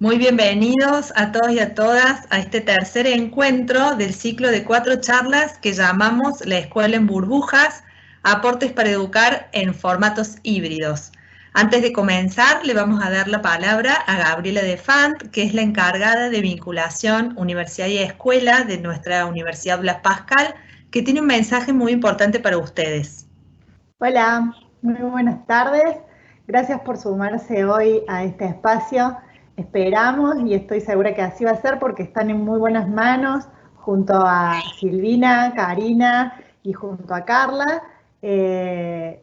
Muy bienvenidos a todos y a todas a este tercer encuentro del ciclo de 4 charlas que llamamos La Escuela en Burbujas, aportes para educar en formatos híbridos. Antes de comenzar, le vamos a dar la palabra a Gabriela de Fant, que es la encargada de vinculación universidad y escuela de nuestra Universidad Blas Pascal, que tiene un mensaje muy importante para ustedes. Hola, muy buenas tardes. Gracias por sumarse hoy a este espacio. Esperamos y estoy segura que así va a ser porque están en muy buenas manos junto a Silvina, Karina y junto a Carla, que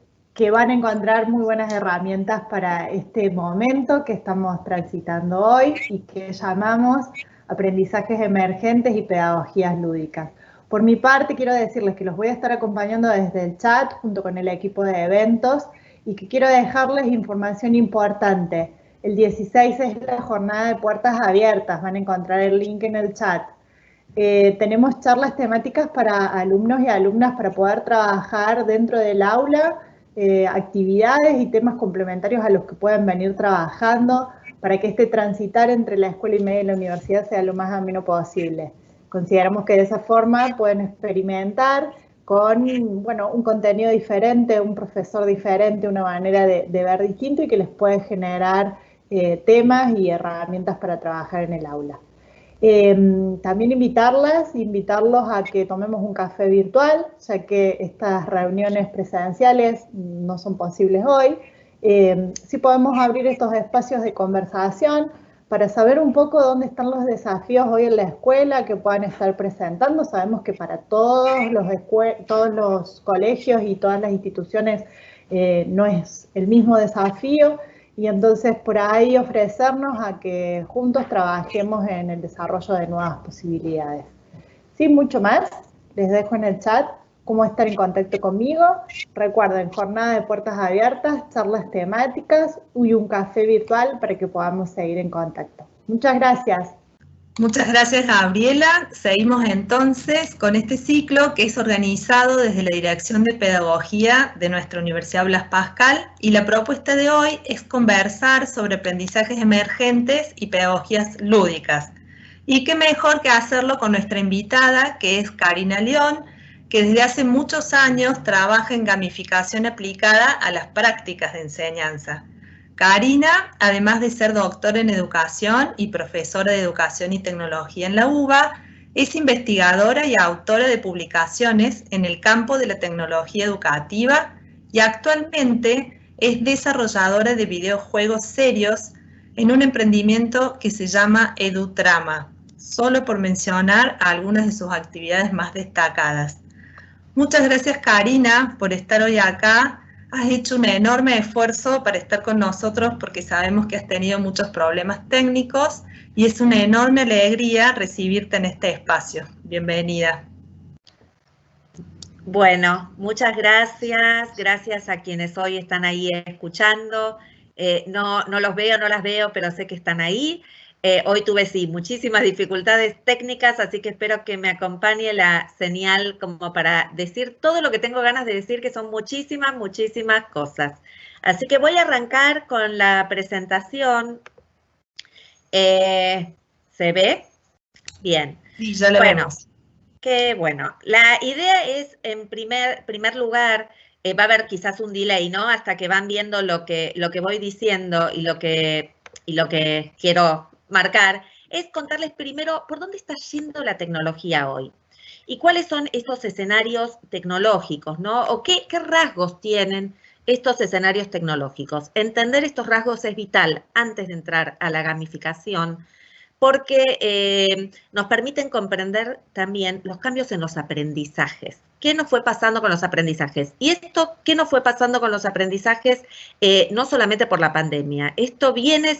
van a encontrar muy buenas herramientas para este momento que estamos transitando hoy y que llamamos aprendizajes emergentes y pedagogías lúdicas. Por mi parte, quiero decirles que los voy a estar acompañando desde el chat junto con el equipo de eventos y que quiero dejarles información importante. El 16 es la jornada de puertas abiertas, van a encontrar el link en el chat. Tenemos charlas temáticas para alumnos y alumnas para poder trabajar dentro del aula, actividades y temas complementarios a los que pueden venir trabajando para que este transitar entre la escuela y media y la universidad sea lo más ameno posible. Consideramos que de esa forma pueden experimentar con un contenido diferente, un profesor diferente, una manera de ver distinto y que les puede generar temas y herramientas para trabajar en el aula. También invitarlos a que tomemos un café virtual, ya que estas reuniones presenciales no son posibles hoy. Sí podemos abrir estos espacios de conversación para saber un poco dónde están los desafíos hoy en la escuela que puedan estar presentando. Sabemos que para todos los colegios y todas las instituciones no es el mismo desafío, y entonces por ahí ofrecernos a que juntos trabajemos en el desarrollo de nuevas posibilidades. Sin mucho más, les dejo en el chat cómo estar en contacto conmigo. Recuerden, jornada de puertas abiertas, charlas temáticas y un café virtual para que podamos seguir en contacto. Muchas gracias. Muchas gracias, Gabriela. Seguimos entonces con este ciclo que es organizado desde la Dirección de Pedagogía de nuestra Universidad Blas Pascal, y la propuesta de hoy es conversar sobre aprendizajes emergentes y pedagogías lúdicas. Y qué mejor que hacerlo con nuestra invitada, que es Karina León, que desde hace muchos años trabaja en gamificación aplicada a las prácticas de enseñanza. Karina, además de ser doctora en educación y profesora de educación y tecnología en la UBA, es investigadora y autora de publicaciones en el campo de la tecnología educativa y actualmente es desarrolladora de videojuegos serios en un emprendimiento que se llama EduTrama, solo por mencionar algunas de sus actividades más destacadas. Muchas gracias, Karina, por estar hoy acá. Has hecho un enorme esfuerzo para estar con nosotros porque sabemos que has tenido muchos problemas técnicos y es una enorme alegría recibirte en este espacio. Bienvenida. Bueno, muchas gracias. Gracias a quienes hoy están ahí escuchando. No los veo, no las veo, pero sé que están ahí. Hoy tuve, sí, muchísimas dificultades técnicas, así que espero que me acompañe la señal como para decir todo lo que tengo ganas de decir, que son muchísimas cosas. Así que voy a arrancar con la presentación. ¿Se ve? Bien. Sí, ya lo vemos. Qué bueno. La idea es, en primer lugar, va a haber quizás un delay, ¿no? Hasta que van viendo lo que voy diciendo y lo que quiero marcar, es contarles primero por dónde está yendo la tecnología hoy y cuáles son estos escenarios tecnológicos, ¿no? O qué rasgos tienen estos escenarios tecnológicos. Entender estos rasgos es vital antes de entrar a la gamificación, porque nos permiten comprender también los cambios en los aprendizajes. ¿Qué nos fue pasando con los aprendizajes? Y esto, ¿qué nos fue pasando con los aprendizajes? No solamente por la pandemia. Estos vienen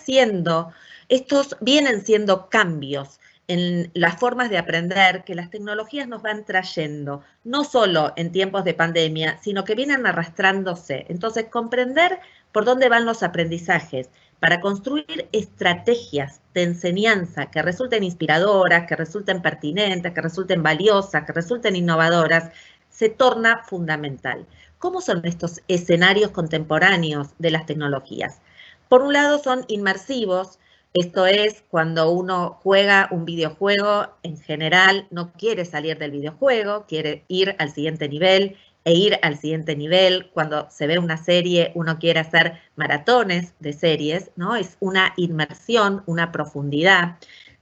siendo cambios en las formas de aprender que las tecnologías nos van trayendo, no solo en tiempos de pandemia, sino que vienen arrastrándose. Entonces, comprender por dónde van los aprendizajes, para construir estrategias de enseñanza que resulten inspiradoras, que resulten pertinentes, que resulten valiosas, que resulten innovadoras, se torna fundamental. ¿Cómo son estos escenarios contemporáneos de las tecnologías? Por un lado son inmersivos, Esto es, cuando uno juega un videojuego, en general no quiere salir del videojuego, quiere ir al siguiente nivel e ir al siguiente nivel. Cuando se ve una serie, uno quiere hacer maratones de series, ¿no? Es una inmersión, una profundidad.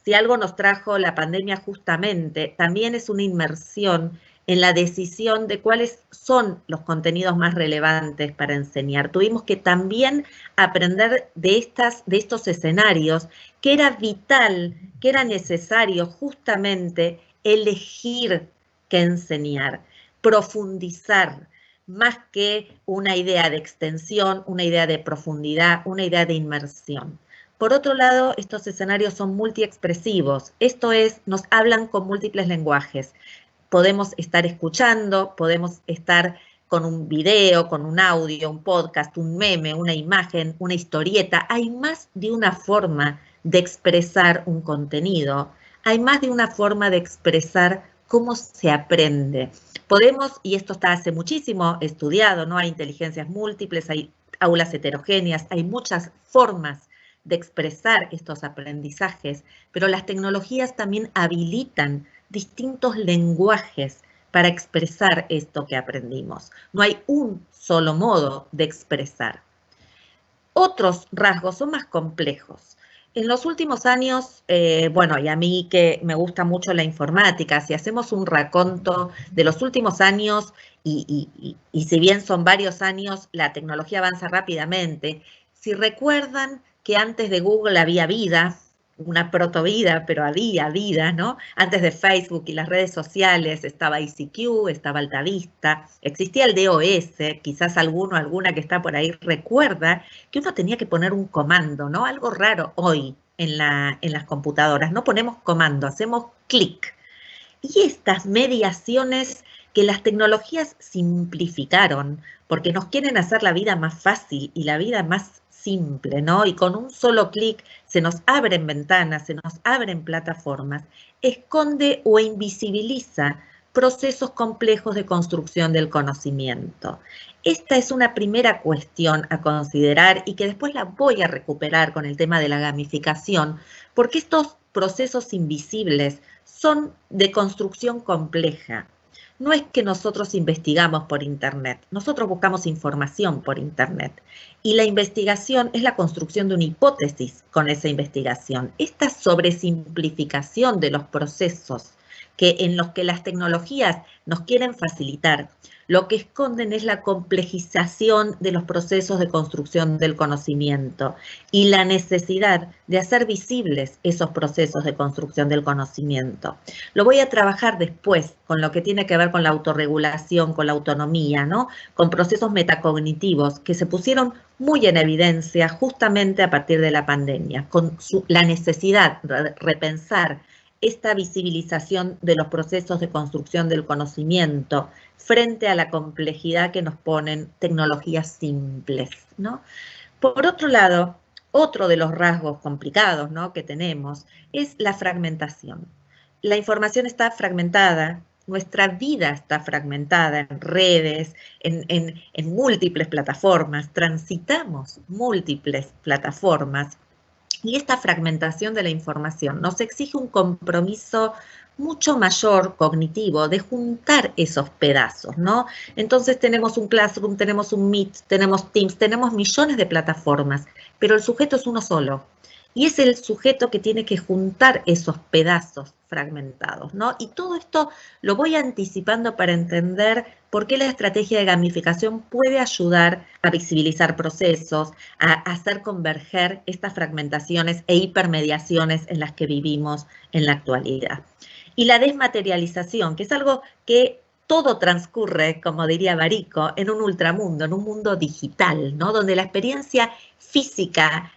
Si algo nos trajo la pandemia justamente, también es una inmersión en la decisión de cuáles son los contenidos más relevantes para enseñar. Tuvimos que también aprender de estos escenarios, que era vital, que era necesario justamente elegir qué enseñar, profundizar, más que una idea de extensión, una idea de profundidad, una idea de inmersión. Por otro lado, estos escenarios son multiexpresivos, esto es, nos hablan con múltiples lenguajes. Podemos estar escuchando, podemos estar con un video, con un audio, un podcast, un meme, una imagen, una historieta. Hay más de una forma de expresar un contenido. Hay más de una forma de expresar cómo se aprende. Podemos, y esto está hace muchísimo estudiado, ¿no? Hay inteligencias múltiples, hay aulas heterogéneas, hay muchas formas de expresar estos aprendizajes, pero las tecnologías también habilitan distintos lenguajes para expresar esto que aprendimos. No hay un solo modo de expresar. Otros rasgos son más complejos. En los últimos años, bueno, y a mí que me gusta mucho la informática, si hacemos un raconto de los últimos años, y si bien son varios años, la tecnología avanza rápidamente. Si recuerdan que antes de Google había vida, una protovida, pero había vida, ¿no? Antes de Facebook y las redes sociales estaba ICQ, estaba Altavista, existía el DOS, quizás alguna que está por ahí recuerda que uno tenía que poner un comando, ¿no? Algo raro hoy en las computadoras, no ponemos comando, hacemos clic. Y estas mediaciones que las tecnologías simplificaron, porque nos quieren hacer la vida más fácil y la vida más simple, ¿no? Y con un solo clic se nos abren ventanas, se nos abren plataformas, esconde o invisibiliza procesos complejos de construcción del conocimiento. Esta es una primera cuestión a considerar y que después la voy a recuperar con el tema de la gamificación, porque estos procesos invisibles son de construcción compleja. No es que nosotros investigamos por Internet, nosotros buscamos información por Internet. Y la investigación es la construcción de una hipótesis con esa investigación. Esta sobresimplificación de los procesos en los que las tecnologías nos quieren facilitar, lo que esconden es la complejización de los procesos de construcción del conocimiento y la necesidad de hacer visibles esos procesos de construcción del conocimiento. Lo voy a trabajar después con lo que tiene que ver con la autorregulación, con la autonomía, ¿no? Con procesos metacognitivos que se pusieron muy en evidencia justamente a partir de la pandemia, con la necesidad de repensar esta visibilización de los procesos de construcción del conocimiento frente a la complejidad que nos ponen tecnologías simples, ¿no? Por otro lado, otro de los rasgos complicados, ¿no?, que tenemos es la fragmentación. La información está fragmentada, nuestra vida está fragmentada en redes, en múltiples plataformas, transitamos múltiples plataformas. Y esta fragmentación de la información nos exige un compromiso mucho mayor cognitivo de juntar esos pedazos, ¿no? Entonces tenemos un Classroom, tenemos un Meet, tenemos Teams, tenemos millones de plataformas, pero el sujeto es uno solo. Y es el sujeto que tiene que juntar esos pedazos fragmentados, ¿no? Y todo esto lo voy anticipando para entender por qué la estrategia de gamificación puede ayudar a visibilizar procesos, a hacer converger estas fragmentaciones e hipermediaciones en las que vivimos en la actualidad. Y la desmaterialización, que es algo que todo transcurre, como diría Barico, en un ultramundo, en un mundo digital, ¿no? Donde la experiencia física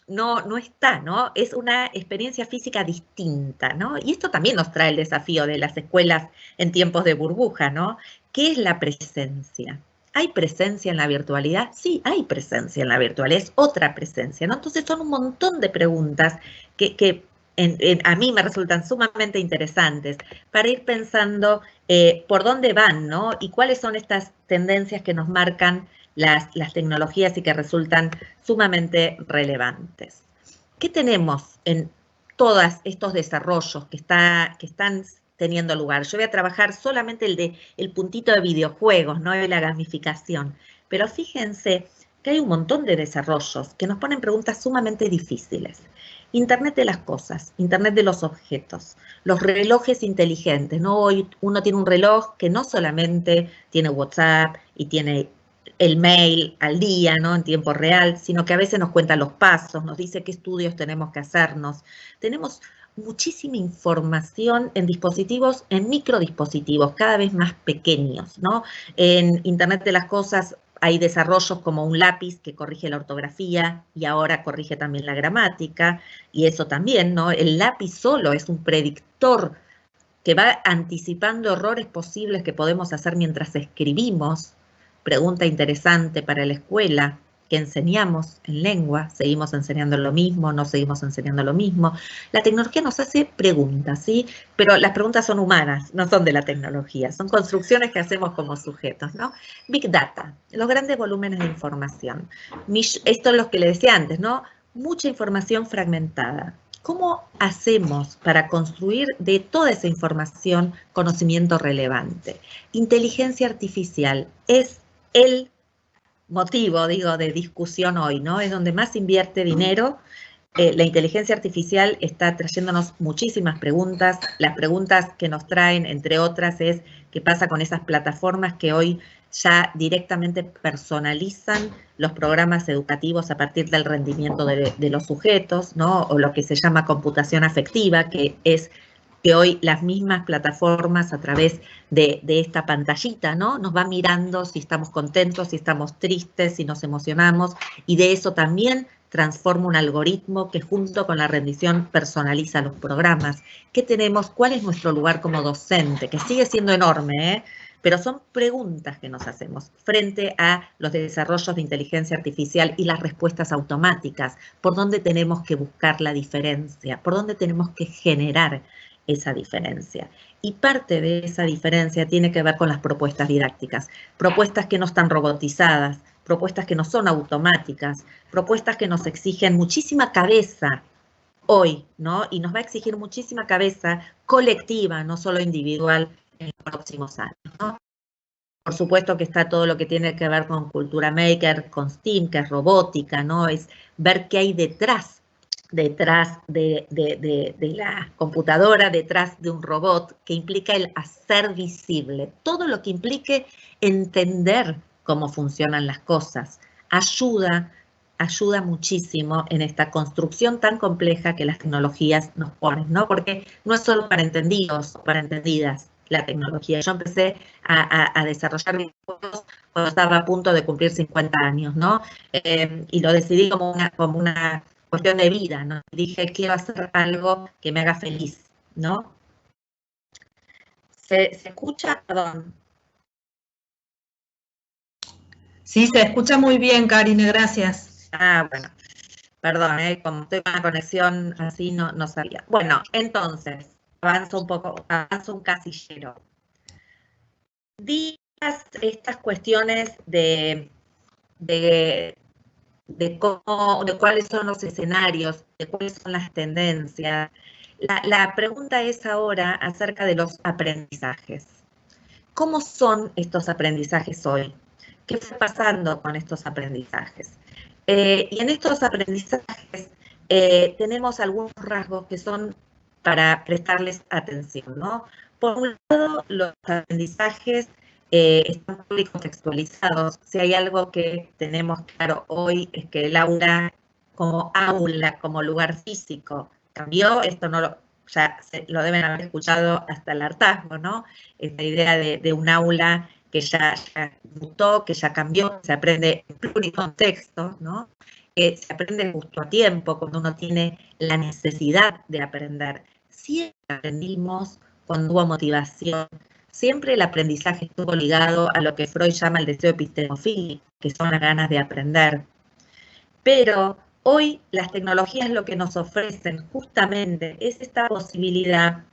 no está, ¿no? Es una experiencia física distinta, ¿no? Y esto también nos trae el desafío de las escuelas en tiempos de burbuja, ¿no? ¿Qué es la presencia? ¿Hay presencia en la virtualidad? Sí, hay presencia en la virtualidad, es otra presencia, ¿no? Entonces son un montón de preguntas que a mí me resultan sumamente interesantes para ir pensando por dónde van, ¿no? Y cuáles son estas tendencias que nos marcan las tecnologías y que resultan sumamente relevantes. ¿qué tenemos en todos estos desarrollos que están teniendo lugar? Yo voy a trabajar solamente el puntito de videojuegos, no de la gamificación, pero fíjense que hay un montón de desarrollos que nos ponen preguntas sumamente difíciles. Internet de las cosas, Internet de los objetos, los relojes inteligentes, ¿no? Hoy uno tiene un reloj que no solamente tiene WhatsApp y tiene el mail al día, ¿no? En tiempo real, sino que a veces nos cuenta los pasos, nos dice qué estudios tenemos que hacernos. Tenemos muchísima información en dispositivos, en microdispositivos, cada vez más pequeños, ¿no? En Internet de las cosas hay desarrollos como un lápiz que corrige la ortografía y ahora corrige también la gramática, y eso también, ¿no? El lápiz solo es un predictor que va anticipando errores posibles que podemos hacer mientras escribimos. Pregunta interesante para la escuela. ¿Qué enseñamos en lengua? ¿Seguimos enseñando lo mismo? ¿No seguimos enseñando lo mismo? La tecnología nos hace preguntas, ¿sí? Pero las preguntas son humanas, no son de la tecnología, son construcciones que hacemos como sujetos, ¿no? Big Data, los grandes volúmenes de información. Esto es lo que le decía antes, ¿no? Mucha información fragmentada. ¿Cómo hacemos para construir de toda esa información conocimiento relevante? Inteligencia artificial es el motivo, digo, de discusión hoy, ¿no? Es donde más invierte dinero. La inteligencia artificial está trayéndonos muchísimas preguntas. Las preguntas que nos traen, entre otras, es qué pasa con esas plataformas que hoy ya directamente personalizan los programas educativos a partir del rendimiento de los sujetos, ¿no? O lo que se llama computación afectiva, que es que hoy las mismas plataformas a través de esta pantallita, ¿no? Nos va mirando si estamos contentos, si estamos tristes, si nos emocionamos, y de eso también transforma un algoritmo que junto con la rendición personaliza los programas. ¿Qué tenemos? ¿Cuál es nuestro lugar como docente? Que sigue siendo enorme, ¿eh? Pero son preguntas que nos hacemos frente a los desarrollos de inteligencia artificial y las respuestas automáticas. ¿Por dónde tenemos que buscar la diferencia? ¿Por dónde tenemos que generar esa diferencia? Y parte de esa diferencia tiene que ver con las propuestas didácticas, propuestas que no están robotizadas, propuestas que no son automáticas, propuestas que nos exigen muchísima cabeza hoy, ¿no? Y nos va a exigir muchísima cabeza colectiva, no solo individual, en los próximos años, ¿no? Por supuesto que está todo lo que tiene que ver con cultura maker, con STEAM, que es robótica, ¿no? Es ver qué hay detrás de la computadora, detrás de un robot, que implica el hacer visible. Todo lo que implique entender cómo funcionan las cosas ayuda muchísimo en esta construcción tan compleja que las tecnologías nos ponen, ¿no? Porque no es solo para entendidos o para entendidas la tecnología. Yo empecé a desarrollar videojuegos cuando estaba a punto de cumplir 50 años, ¿no? Y lo decidí como una cuestión de vida, ¿no? Dije, quiero hacer algo que me haga feliz, ¿no? ¿Se escucha? Perdón. Sí, se escucha muy bien, Karine, gracias. Ah, bueno, perdón, como estoy con la conexión así, no sabía. Bueno, entonces, avanzo un casillero. Digas estas cuestiones de cuáles son los escenarios, de cuáles son las tendencias. La pregunta es ahora acerca de los aprendizajes. ¿Cómo son estos aprendizajes hoy? ¿Qué fue pasando con estos aprendizajes? Y en estos aprendizajes tenemos algunos rasgos que son para prestarles atención, ¿no? Por un lado, los aprendizajes están muy contextualizados. Si hay algo que tenemos claro hoy es que el aula, como lugar físico, cambió. Esto ya lo deben haber escuchado hasta el hartazgo, ¿no? Esta idea de un aula que ya mutó, que ya cambió, se aprende en pluricontexto, ¿no? Se aprende justo a tiempo, cuando uno tiene la necesidad de aprender. Siempre aprendimos cuando hubo motivación. Siempre el aprendizaje estuvo ligado a lo que Freud llama el deseo epistemofílico, que son las ganas de aprender. Pero hoy las tecnologías lo que nos ofrecen justamente es esta posibilidad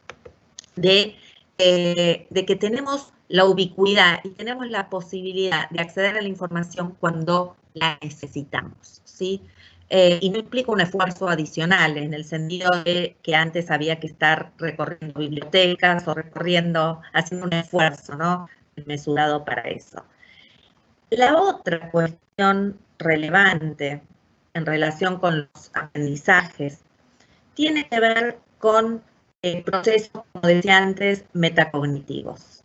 de que tenemos la ubicuidad y tenemos la posibilidad de acceder a la información cuando la necesitamos, ¿sí? y no implica un esfuerzo adicional en el sentido de que antes había que estar recorriendo bibliotecas o haciendo un esfuerzo, ¿no?, mesurado para eso. La otra cuestión relevante en relación con los aprendizajes tiene que ver con procesos, como decía antes, metacognitivos.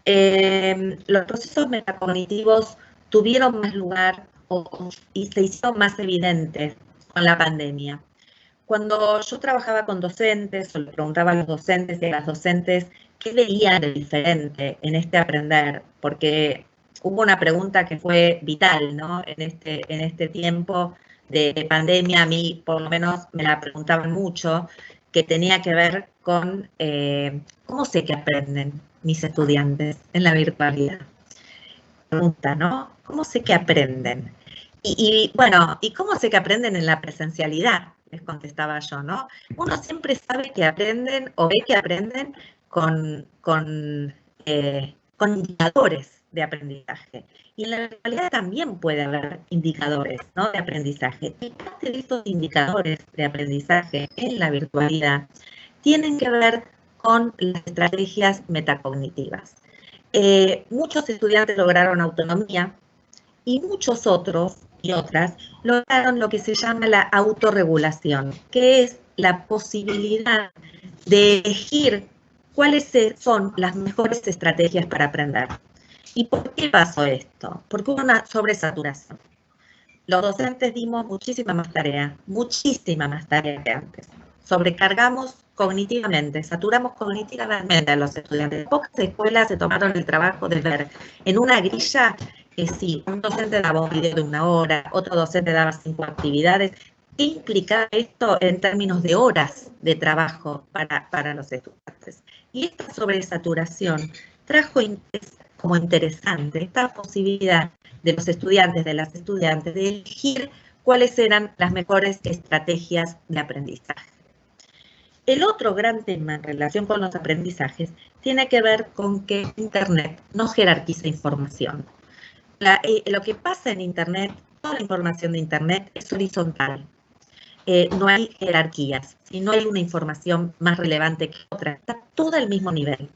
Los procesos metacognitivos tuvieron más lugar y se hicieron más evidentes con la pandemia. Cuando yo trabajaba con docentes, o le preguntaba a los docentes y a las docentes qué veían de diferente en este aprender, porque hubo una pregunta que fue vital, ¿no?, en este tiempo de pandemia. A mí, por lo menos, me la preguntaban mucho, que tenía que ver con cómo sé que aprenden mis estudiantes en la virtualidad. Pregunta, ¿no? ¿Cómo sé que aprenden? Bueno, ¿y cómo sé que aprenden en la presencialidad? Les contestaba yo, ¿no? Uno siempre sabe que aprenden o ve que aprenden con indicadores de aprendizaje. Y en la virtualidad también puede haber indicadores, ¿no?, de aprendizaje. Y parte de estos indicadores de aprendizaje en la virtualidad tienen que ver con las estrategias metacognitivas. Muchos estudiantes lograron autonomía y muchos otros y otras lograron lo que se llama la autorregulación, que es la posibilidad de elegir cuáles son las mejores estrategias para aprender. ¿Y por qué pasó esto? Porque hubo una sobresaturación. Los docentes dimos muchísima más tarea que antes. Sobrecargamos cognitivamente, saturamos cognitivamente a los estudiantes. Pocas escuelas se tomaron el trabajo de ver en una grilla que sí, un docente daba un video de 1 hora, otro docente daba 5 actividades. ¿Qué implica esto en términos de horas de trabajo para los estudiantes? Y esta sobresaturación trajo como interesante esta posibilidad de los estudiantes, de las estudiantes, de elegir cuáles eran las mejores estrategias de aprendizaje. El otro gran tema en relación con los aprendizajes tiene que ver con que Internet no jerarquiza información. Lo que pasa en Internet, toda la información de Internet es horizontal. No hay jerarquías, si no hay una información más relevante que otra, está toda al mismo nivel.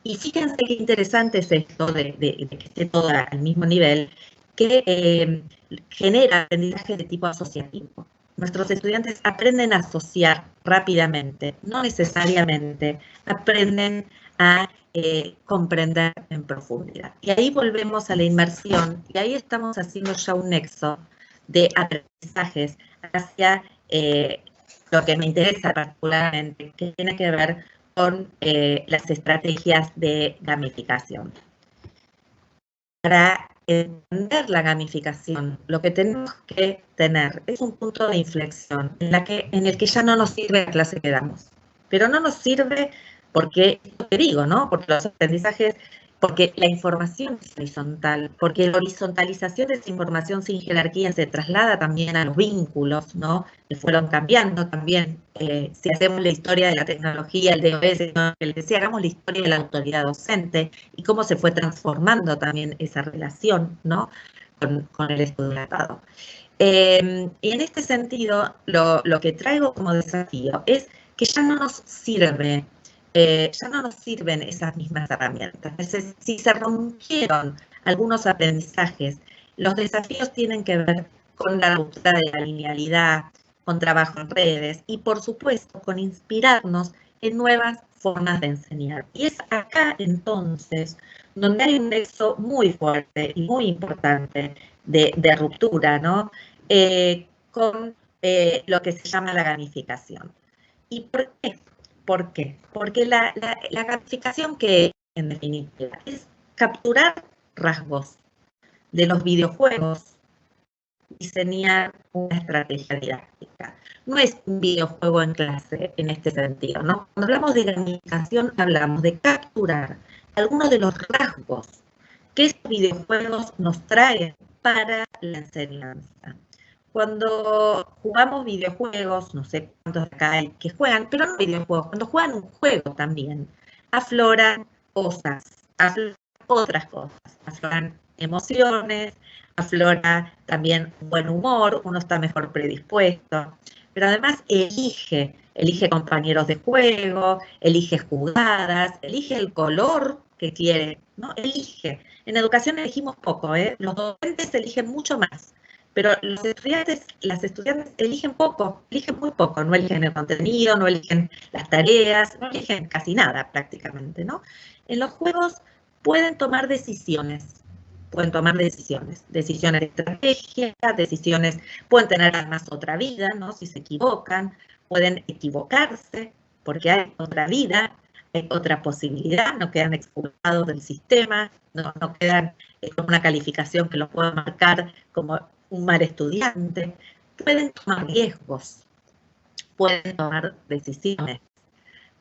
Y fíjense qué interesante es esto de que esté toda al mismo nivel, que genera aprendizaje de tipo asociativo. Nuestros estudiantes aprenden a asociar rápidamente, no necesariamente aprenden a comprender en profundidad. Y ahí volvemos a la inmersión, y ahí estamos haciendo ya un nexo de aprendizajes hacia lo que me interesa particularmente, que tiene que ver con las estrategias de gamificación. Para entender la gamificación, lo que tenemos que tener es un punto de inflexión en el que ya no nos sirve la clase que damos. Pero no nos sirve porque, lo que digo, ¿no?, porque los aprendizajes, porque la información es horizontal, porque la horizontalización de esa información sin jerarquía se traslada también a los vínculos, ¿no?, que fueron cambiando también. Si hacemos la historia de la tecnología, el DOS, ¿no?, que les decía, hagamos la historia de la autoridad docente y cómo se fue transformando también esa relación, ¿no?, con el estudiantado. Y en este sentido, lo que traigo como desafío es que ya no nos sirven esas mismas herramientas. Si se rompieron algunos aprendizajes, los desafíos tienen que ver con la ruptura de la linealidad, con trabajo en redes y, por supuesto, con inspirarnos en nuevas formas de enseñar. Y es acá, entonces, donde hay un nexo muy fuerte y muy importante de ruptura, ¿no?, con lo que se llama la gamificación. ¿Y por qué? ¿Por qué? Porque la gamificación, que en definitiva es capturar rasgos de los videojuegos, diseñar una estrategia didáctica. No es un videojuego en clase en este sentido, ¿no? Cuando hablamos de gamificación, hablamos de capturar algunos de los rasgos que estos videojuegos nos traen para la enseñanza. Cuando jugamos videojuegos, no sé cuántos acá hay que juegan, pero no videojuegos, cuando juegan un juego también, afloran cosas, afloran otras cosas, afloran emociones, aflora también buen humor, uno está mejor predispuesto, pero además elige compañeros de juego, elige jugadas, elige el color que quiere, ¿no? Elige. En educación elegimos poco, ¿eh? Los docentes eligen mucho más, pero los estudiantes, las estudiantes eligen poco, eligen muy poco, no eligen el contenido, no eligen las tareas, no eligen casi nada prácticamente, ¿no? En los juegos pueden tomar decisiones de estrategia, decisiones, pueden tener además otra vida, ¿no? Si se equivocan, pueden equivocarse, porque hay otra vida, hay otra posibilidad, no quedan expulsados del sistema, no quedan con una calificación que los pueda marcar como un mal estudiante, pueden tomar riesgos, pueden tomar decisiones,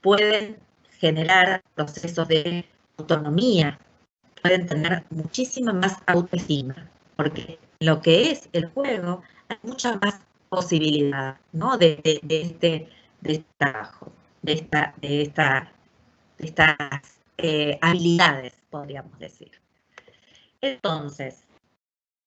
pueden generar procesos de autonomía, pueden tener muchísima más autoestima, porque lo que es el juego hay mucha más posibilidad, ¿no? de este trabajo, de estas habilidades, podríamos decir. Entonces,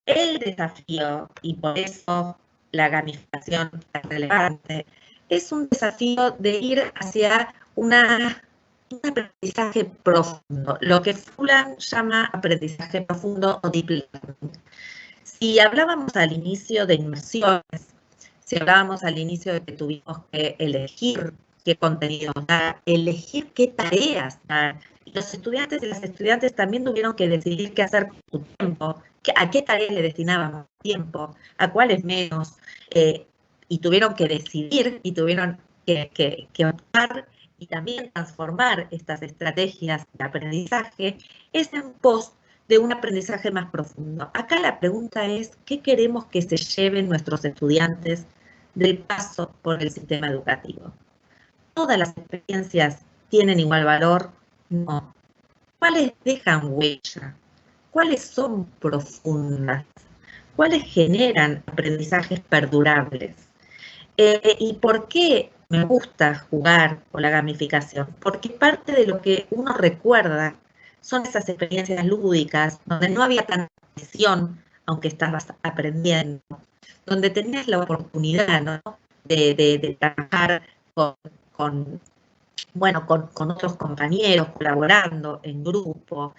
el desafío, y por eso la gamificación es relevante, es un desafío de ir hacia un aprendizaje profundo, lo que Fulan llama aprendizaje profundo o deep learning. Si hablábamos al inicio de inmersiones, si hablábamos al inicio de que tuvimos que elegir qué contenidos dar, elegir qué tareas dar, y los estudiantes y las estudiantes también tuvieron que decidir qué hacer con su tiempo, a qué tareas le destinaban tiempo, a cuáles menos, y tuvieron que decidir y tuvieron que optar y también transformar estas estrategias de aprendizaje, es en pos de un aprendizaje más profundo. Acá la pregunta es, ¿qué queremos que se lleven nuestros estudiantes del paso por el sistema educativo? ¿Todas las experiencias tienen igual valor? No. ¿Cuáles dejan huella? ¿Cuáles son profundas? ¿Cuáles generan aprendizajes perdurables? ¿Y por qué me gusta jugar con la gamificación? Porque parte de lo que uno recuerda son esas experiencias lúdicas, donde no había tanta presión, aunque estabas aprendiendo, donde tenías la oportunidad, ¿no? de trabajar con otros compañeros, colaborando en grupo.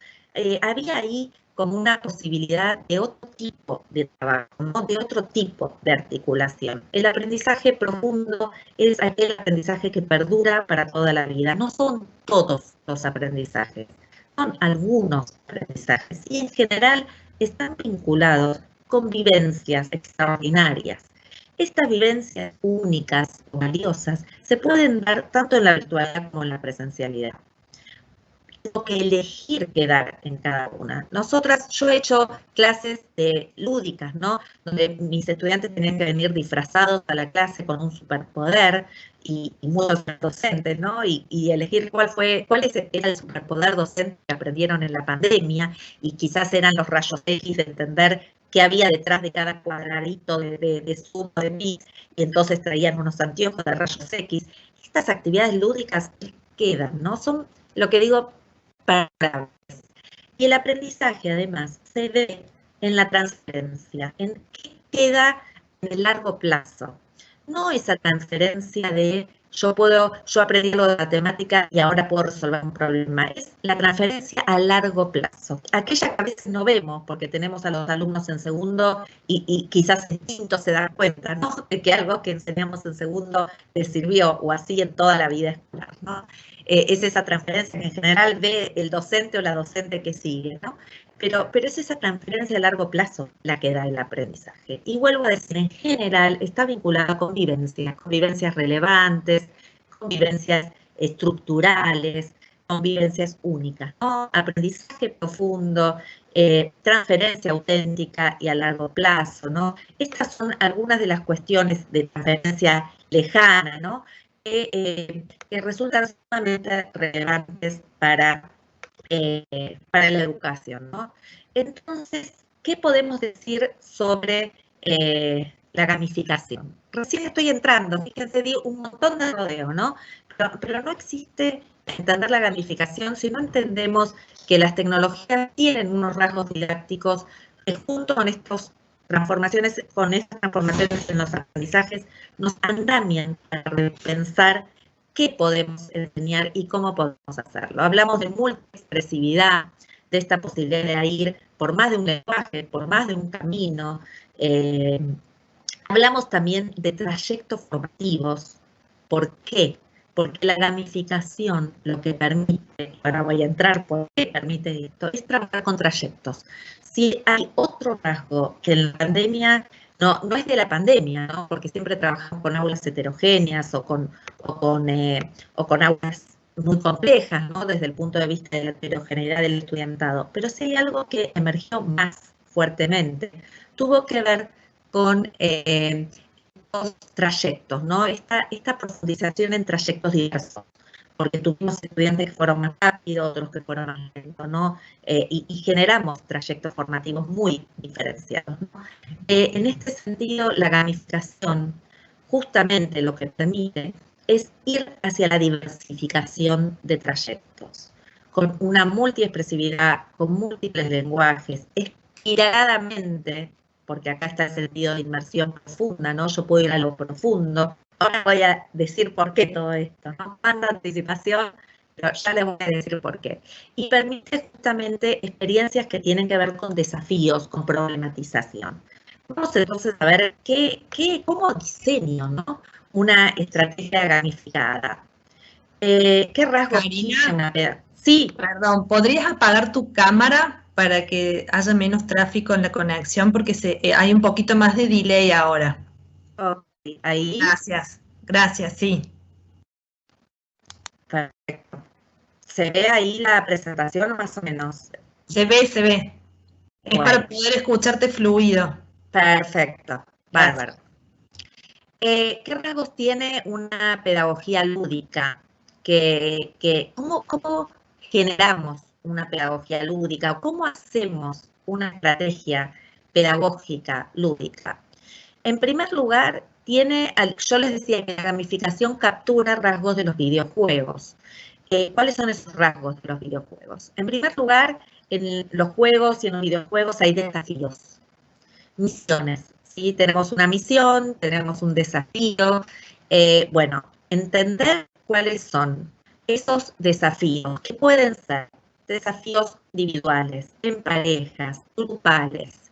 Había ahí como una posibilidad de otro tipo de trabajo, ¿no? De otro tipo de articulación. El aprendizaje profundo es aquel aprendizaje que perdura para toda la vida. No son todos los aprendizajes, son algunos aprendizajes y en general están vinculados con vivencias extraordinarias. Estas vivencias únicas o valiosas se pueden dar tanto en la virtualidad como en la presencialidad. Tengo que elegir qué dar en cada una. Yo he hecho clases lúdicas, ¿no? Donde mis estudiantes tenían que venir disfrazados a la clase con un superpoder y muchos docentes, ¿no? Y elegir cuál era el superpoder docente que aprendieron en la pandemia y quizás eran los rayos X de entender qué había detrás de cada cuadradito de Zoom o de Mix, y entonces traían unos anteojos de rayos X. Estas actividades lúdicas quedan, ¿no? Son, lo que digo, para. Y el aprendizaje, además, se ve en la transferencia, en qué queda en el largo plazo. No esa transferencia de yo aprendí lo de matemática y ahora puedo resolver un problema. Es la transferencia a largo plazo. Aquella que a veces no vemos porque tenemos a los alumnos en segundo y quizás en quinto se dan cuenta, ¿no? De que algo que enseñamos en segundo les sirvió o así en toda la vida escolar, ¿no? Es esa transferencia que en general ve el docente o la docente que sigue, ¿no? Pero es esa transferencia a largo plazo la que da el aprendizaje. Y vuelvo a decir, en general está vinculada con vivencias relevantes, con vivencias estructurales, con vivencias únicas, ¿no? Aprendizaje profundo, transferencia auténtica y a largo plazo, ¿no? Estas son algunas de las cuestiones de transferencia lejana, ¿no? Que resultan sumamente relevantes para la educación, ¿no? Entonces, ¿qué podemos decir sobre la gamificación? Recién estoy entrando, fíjense, di un montón de rodeo, ¿no? Pero no existe entender la gamificación si no entendemos que las tecnologías tienen unos rasgos didácticos junto con estas transformaciones en los aprendizajes, nos andamian para repensar qué podemos enseñar y cómo podemos hacerlo. Hablamos de multiexpresividad, de esta posibilidad de ir por más de un lenguaje, por más de un camino. Hablamos también de trayectos formativos. ¿Por qué? Porque la gamificación lo que permite, ahora voy a entrar por qué permite esto, es trabajar con trayectos. Si hay otro rasgo que en la pandemia, no es de la pandemia, ¿no? Porque siempre trabajamos con aulas heterogéneas o con aulas muy complejas, ¿no? Desde el punto de vista de la heterogeneidad del estudiantado. Pero si hay algo que emergió más fuertemente, tuvo que ver con trayectos, ¿no? Esta profundización en trayectos diversos, porque tuvimos estudiantes que fueron más rápidos, otros que fueron más lentos, ¿no? Y generamos trayectos formativos muy diferenciados, ¿no? En este sentido, la gamificación justamente lo que permite es ir hacia la diversificación de trayectos, con una multiexpresividad, con múltiples lenguajes, inspiradamente, porque acá está el sentido de inmersión profunda, ¿no? Yo puedo ir a lo profundo. Ahora voy a decir por qué todo esto, no mando anticipación, pero ya les voy a decir por qué. Y permite justamente experiencias que tienen que ver con desafíos, con problematización. Vamos entonces a ver cómo diseño, ¿no? Una estrategia gamificada. ¿Qué rasgos Karina, tiene? Sí. Perdón, ¿podrías apagar tu cámara para que haya menos tráfico en la conexión? Porque hay un poquito más de delay ahora. Ok, ahí. Gracias, sí. Perfecto. ¿Se ve ahí la presentación más o menos? Se ve. Es Bueno. para poder escucharte fluido. Perfecto, bárbaro. ¿Qué rasgos tiene una pedagogía lúdica? ¿Cómo generamos una pedagogía lúdica? ¿Cómo hacemos una estrategia pedagógica lúdica? En primer lugar, yo les decía que la gamificación captura rasgos de los videojuegos. ¿Cuáles son esos rasgos de los videojuegos? En primer lugar, en los juegos y en los videojuegos hay desafíos, misiones. ¿Sí? Tenemos una misión, tenemos un desafío. Bueno, entender cuáles son esos desafíos, que pueden ser desafíos individuales, en parejas, grupales.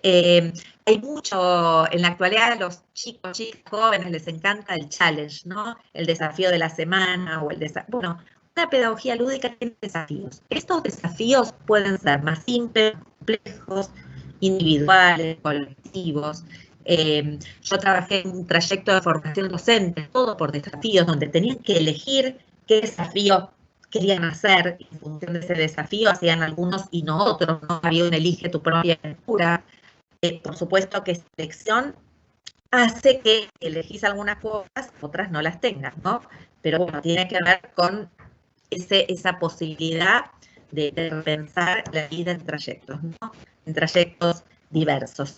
Hay mucho, en la actualidad a los chicos, jóvenes les encanta el challenge, ¿no? El desafío de la semana o bueno, una pedagogía lúdica tiene desafíos. Estos desafíos pueden ser más simples, complejos, individuales, colectivos. Yo trabajé en un trayecto de formación docente, todo por desafíos, donde tenían que elegir qué desafío querían hacer, y en función de ese desafío hacían algunos y no otros, ¿no? Había un elige tu propia aventura. Por supuesto que esa elección hace que elegís algunas cosas, otras no las tengas, ¿no? Pero bueno, tiene que ver con esa posibilidad de repensar la vida en trayectos, ¿no? En trayectos diversos.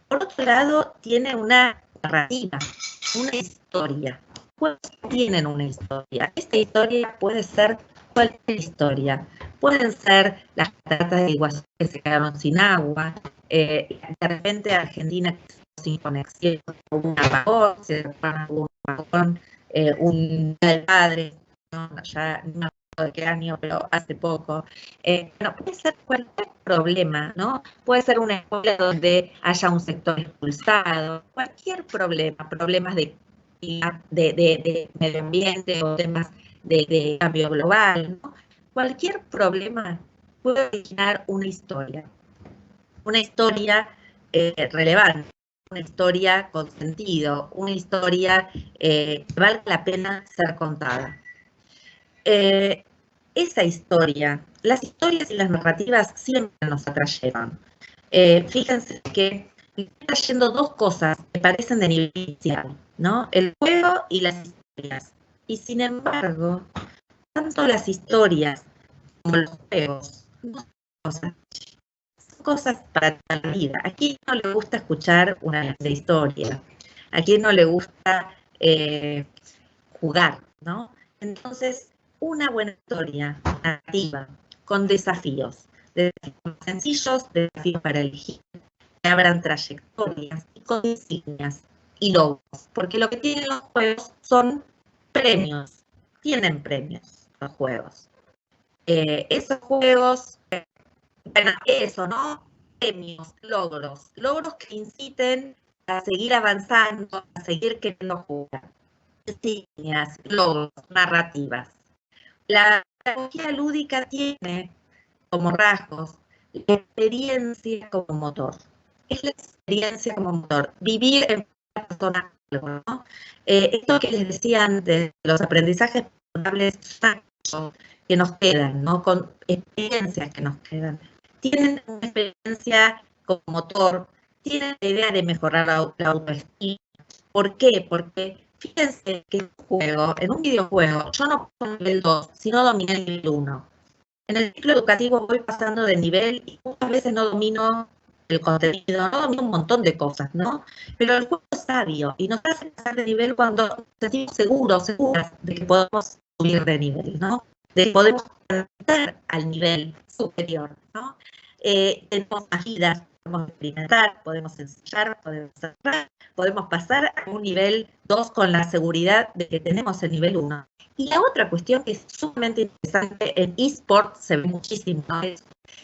Por otro lado, tiene una narrativa, una historia. Pues tienen una historia. Esta historia puede ser cualquier historia. Pueden ser las cataratas de Iguazú que se quedaron sin agua, de repente Argentina que se quedó sin conexión, hubo un apagón, un día del padre, ¿no? Ya no me acuerdo de qué año, pero hace poco. Bueno, puede ser cualquier problema, ¿no? Puede ser una escuela donde haya un sector expulsado, cualquier problema, problemas de medio ambiente o temas de cambio global, ¿no? Cualquier problema puede originar una historia relevante, una historia con sentido, una historia que valga la pena ser contada. Esa historia, las historias y las narrativas siempre nos atrayeron. Fíjense que estoy trayendo dos cosas que parecen de nivel inicial, ¿no? El juego y las historias. Y sin embargo, tanto las historias como los juegos no son cosas para toda la vida. ¿A quién no le gusta escuchar una historia? ¿A quién no le gusta jugar, ¿no? Entonces, una buena historia narrativa con desafíos, desafíos sencillos, desafíos para elegir, que abran trayectorias y consignas y logros, porque lo que tienen los juegos son premios, tienen premios los juegos. Esos juegos, bueno, eso, ¿no? Premios, logros que inciten a seguir avanzando, a seguir queriendo jugar. Insignias, logros, narrativas. La pedagogía lúdica tiene como rasgos la experiencia como motor. Es la experiencia como motor. Vivir en persona, ¿no? Esto que les decía antes, los aprendizajes personales que nos quedan, ¿no? Con experiencias que nos quedan. Tienen una experiencia como motor, tienen la idea de mejorar la autoestima. ¿Por qué? Porque fíjense que en un videojuego, yo no paso el nivel 2, sino dominé el nivel 1. En el ciclo educativo voy pasando de nivel y muchas veces no domino el contenido, no domino un montón de cosas, ¿no? Pero el juego es sabio y nos hace pasar de nivel cuando nos sentimos seguras de que podemos subir de nivel, ¿no? De que podemos pasar al nivel superior, ¿no? Tenemos más vidas, podemos experimentar, podemos ensayar, podemos cerrar, podemos pasar a un nivel 2 con la seguridad de que tenemos el nivel 1. Y la otra cuestión que es sumamente interesante, en eSports se ve muchísimo, ¿no?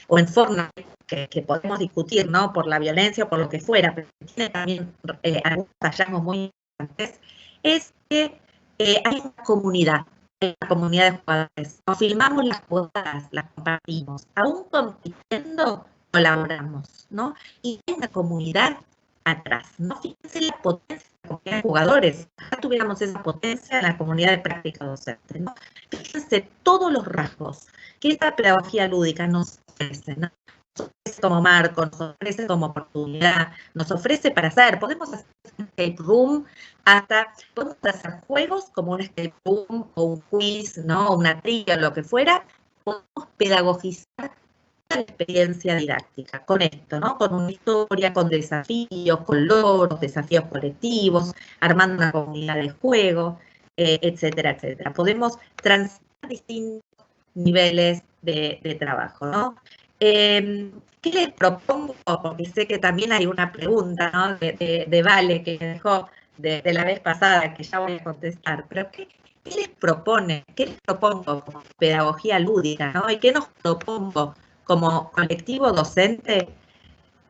O en Fortnite, que podemos discutir, ¿no? Por la violencia o por lo que fuera, pero tiene también algunos hallazgos muy importantes, es que hay una comunidad de jugadores. Nos filmamos las jugadas, las compartimos. Aún compitiendo, colaboramos, ¿no? Y hay una comunidad atrás, ¿no? Fíjense la potencia de la comunidad de jugadores. Ya tuviéramos esa potencia en la comunidad de práctica docente, ¿no? Fíjense todos los rasgos que esta pedagogía lúdica nos ofrece, ¿no? Nos ofrece como marco, nos ofrece como oportunidad, nos ofrece para hacer. Podemos hacer un escape room, podemos hacer juegos como un escape room o un quiz, ¿no? Una trivia, lo que fuera. Podemos pedagogizar la experiencia didáctica con esto, ¿no? Con una historia, con desafíos, con logros, desafíos colectivos, armando una comunidad de juego, etcétera, etcétera. Podemos transitar distintos niveles de trabajo, ¿no? ¿Qué les propongo? Porque sé que también hay una pregunta, ¿no? de Vale que me dejó de la vez pasada, que ya voy a contestar, pero ¿qué les propone? ¿Qué les propongo como pedagogía lúdica, ¿no? ¿Y qué nos propongo como colectivo docente?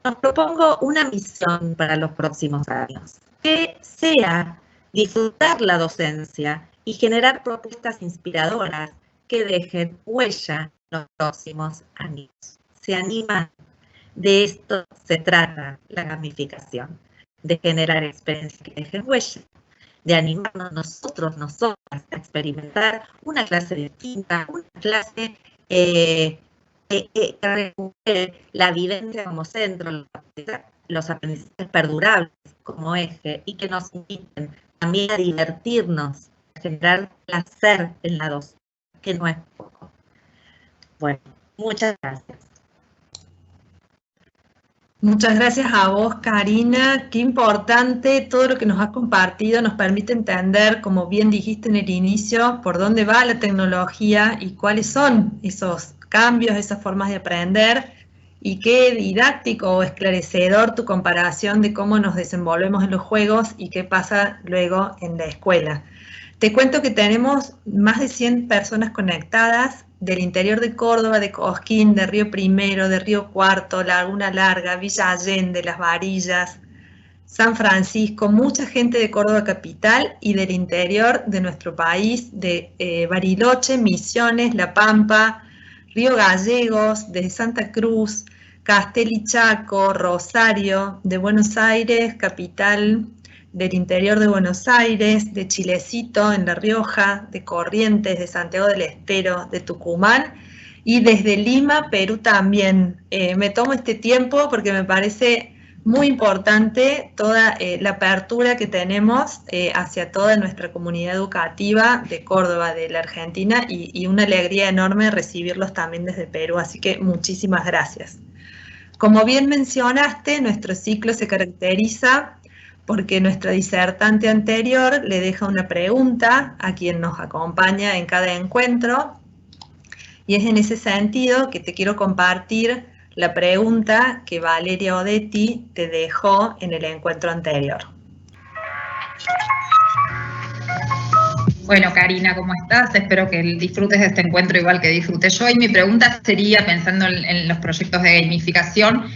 Nos propongo una misión para los próximos años, que sea disfrutar la docencia y generar propuestas inspiradoras que dejen huella en los próximos años. ¿Se animan? De esto se trata la gamificación, de generar experiencias que dejen huella, de animarnos nosotras, a experimentar una clase distinta, una clase que recupere la vivencia como centro, los aprendizajes perdurables como eje, y que nos inviten también a divertirnos, a generar placer en la docencia, que no es poco. Bueno, muchas gracias. Muchas gracias a vos, Karina. Qué importante todo lo que nos has compartido. Nos permite entender, como bien dijiste en el inicio, por dónde va la tecnología y cuáles son esos cambios, esas formas de aprender, y qué didáctico o esclarecedor tu comparación de cómo nos desenvolvemos en los juegos y qué pasa luego en la escuela. Te cuento que tenemos más de 100 personas conectadas del interior de Córdoba, de Cosquín, de Río Primero, de Río Cuarto, Laguna Larga, Villa Allende, Las Varillas, San Francisco, mucha gente de Córdoba capital y del interior de nuestro país, de Bariloche, Misiones, La Pampa, Río Gallegos, de Santa Cruz, Castel y Chaco, Rosario, de Buenos Aires, capital, del interior de Buenos Aires, de Chilecito, en La Rioja, de Corrientes, de Santiago del Estero, de Tucumán, y desde Lima, Perú también. Me tomo este tiempo porque me parece muy importante toda la apertura que tenemos hacia toda nuestra comunidad educativa de Córdoba, de la Argentina, y una alegría enorme recibirlos también desde Perú, así que muchísimas gracias. Como bien mencionaste, nuestro ciclo se caracteriza porque nuestra disertante anterior le deja una pregunta a quien nos acompaña en cada encuentro, Y es en ese sentido que te quiero compartir la pregunta que Valeria Odetti te dejó en el encuentro anterior. Bueno, Karina, ¿cómo estás? Espero que disfrutes de este encuentro igual que disfruté yo. Y mi pregunta sería, pensando en los proyectos de gamificación,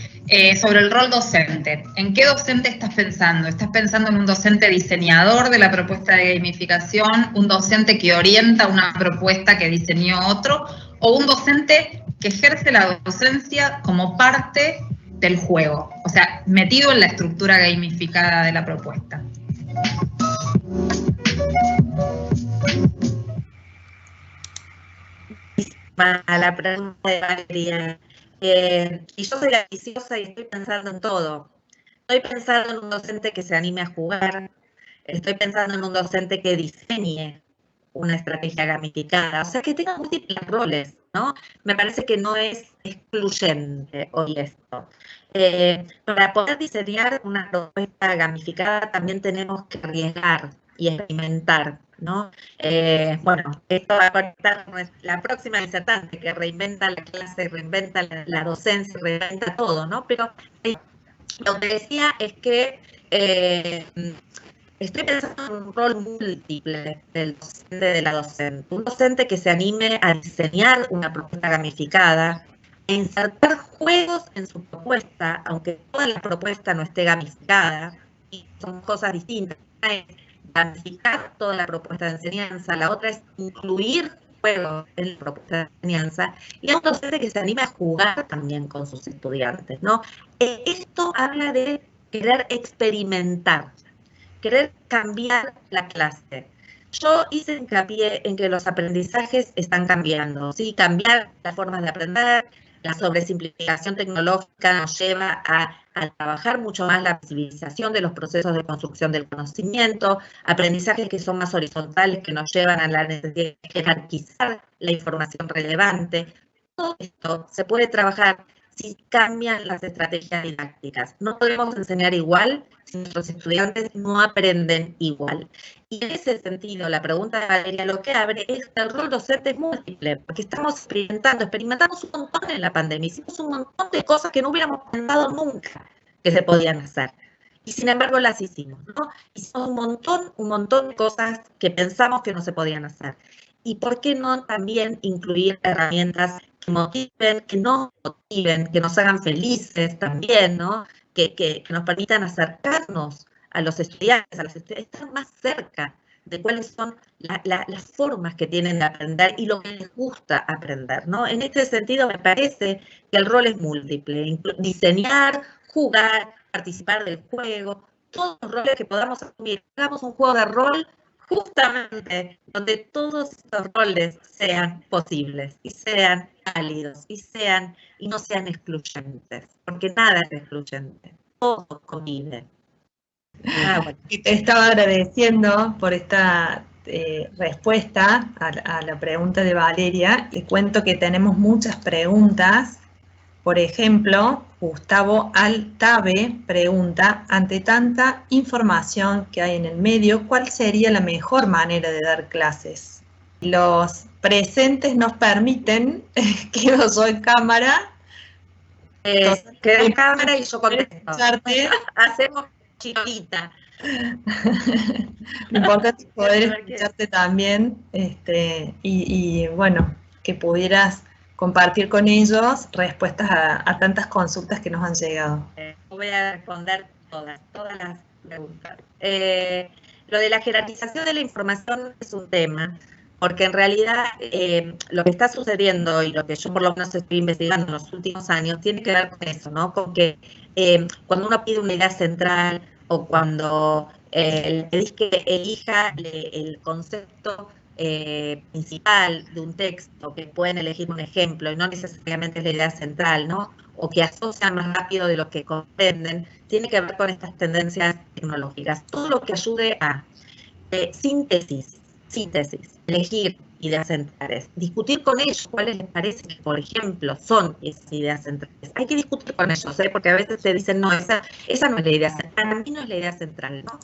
sobre el rol docente. ¿En qué docente estás pensando? ¿Estás pensando en un docente diseñador de la propuesta de gamificación, un docente que orienta una propuesta que diseñó otro, o un docente que ejerce la docencia como parte del juego, o sea, metido en la estructura gamificada de la propuesta? A la pregunta de Valeria. Y yo soy ambiciosa y estoy pensando en todo. Estoy pensando en un docente que se anime a jugar, estoy pensando en un docente que diseñe una estrategia gamificada, o sea, que tenga múltiples roles, ¿no? Me parece que no es excluyente hoy esto. Para poder diseñar una propuesta gamificada también tenemos que arriesgar y experimentar, ¿no? Bueno, esto va a conectar con la próxima disertante que reinventa la clase, reinventa la docencia, reinventa todo, ¿no? Pero lo que decía es que estoy pensando en un rol múltiple del docente, de la docente. Un docente que se anime a diseñar una propuesta gamificada, e insertar juegos en su propuesta, aunque toda la propuesta no esté gamificada, y son cosas distintas. Una es gamificar toda la propuesta de enseñanza, la otra es incluir juegos en la propuesta de enseñanza, y a un docente que se anime a jugar también con sus estudiantes, ¿no? Esto habla de querer experimentar, querer cambiar la clase. Yo hice hincapié en que los aprendizajes están cambiando, ¿sí? Cambiar las formas de aprender, la sobresimplificación tecnológica nos lleva a trabajar mucho más la visibilización de los procesos de construcción del conocimiento, aprendizajes que son más horizontales, que nos llevan a la necesidad de jerarquizar la información relevante. Todo esto se puede trabajar si cambian las estrategias didácticas. No podemos enseñar igual si nuestros estudiantes no aprenden igual. Y en ese sentido, la pregunta de Valeria lo que abre es que el rol docente es múltiple, porque estamos experimentamos un montón en la pandemia, hicimos un montón de cosas que no hubiéramos pensado nunca que se podían hacer. Y sin embargo las hicimos, ¿no? Hicimos un montón de cosas que pensamos que no se podían hacer. Y por qué no también incluir herramientas que motiven, que nos motiven, que nos hagan felices también, ¿no? Que nos permitan acercarnos a los estudiantes, estar más cerca de cuáles son las formas que tienen de aprender y lo que les gusta aprender, ¿no? En este sentido me parece que el rol es múltiple, diseñar, jugar, participar del juego, todos los roles que podamos asumir. Hagamos un juego de rol justamente donde todos estos roles sean posibles y sean válidos y no sean excluyentes, porque nada es excluyente, todo convive. Bueno. Y te estaba agradeciendo por esta respuesta a la pregunta de Valeria. Te cuento que tenemos muchas preguntas. Por ejemplo, Gustavo Altave pregunta, ante tanta información que hay en el medio, ¿cuál sería la mejor manera de dar clases? Los presentes nos permiten, quedo yo en cámara. Quedo en cámara y yo contesto. Hacemos chirolita. Lo importante es poder escucharte también y bueno, que pudieras compartir con ellos respuestas a tantas consultas que nos han llegado. Voy a responder todas las preguntas. Lo de la jerarquización de la información es un tema, porque en realidad lo que está sucediendo y lo que yo por lo menos estoy investigando en los últimos años tiene que ver con eso, ¿no? Con que cuando uno pide una idea central o cuando le pedís que elija el concepto principal de un texto, que pueden elegir un ejemplo y no necesariamente es la idea central, ¿no? O que asocian más rápido de lo que comprenden, tiene que ver con estas tendencias tecnológicas. Todo lo que ayude a síntesis, elegir ideas centrales, discutir con ellos cuáles les parece que, por ejemplo, son esas ideas centrales. Hay que discutir con ellos, porque a veces se dicen, no, esa no es la idea central, para mí no es la idea central, ¿no?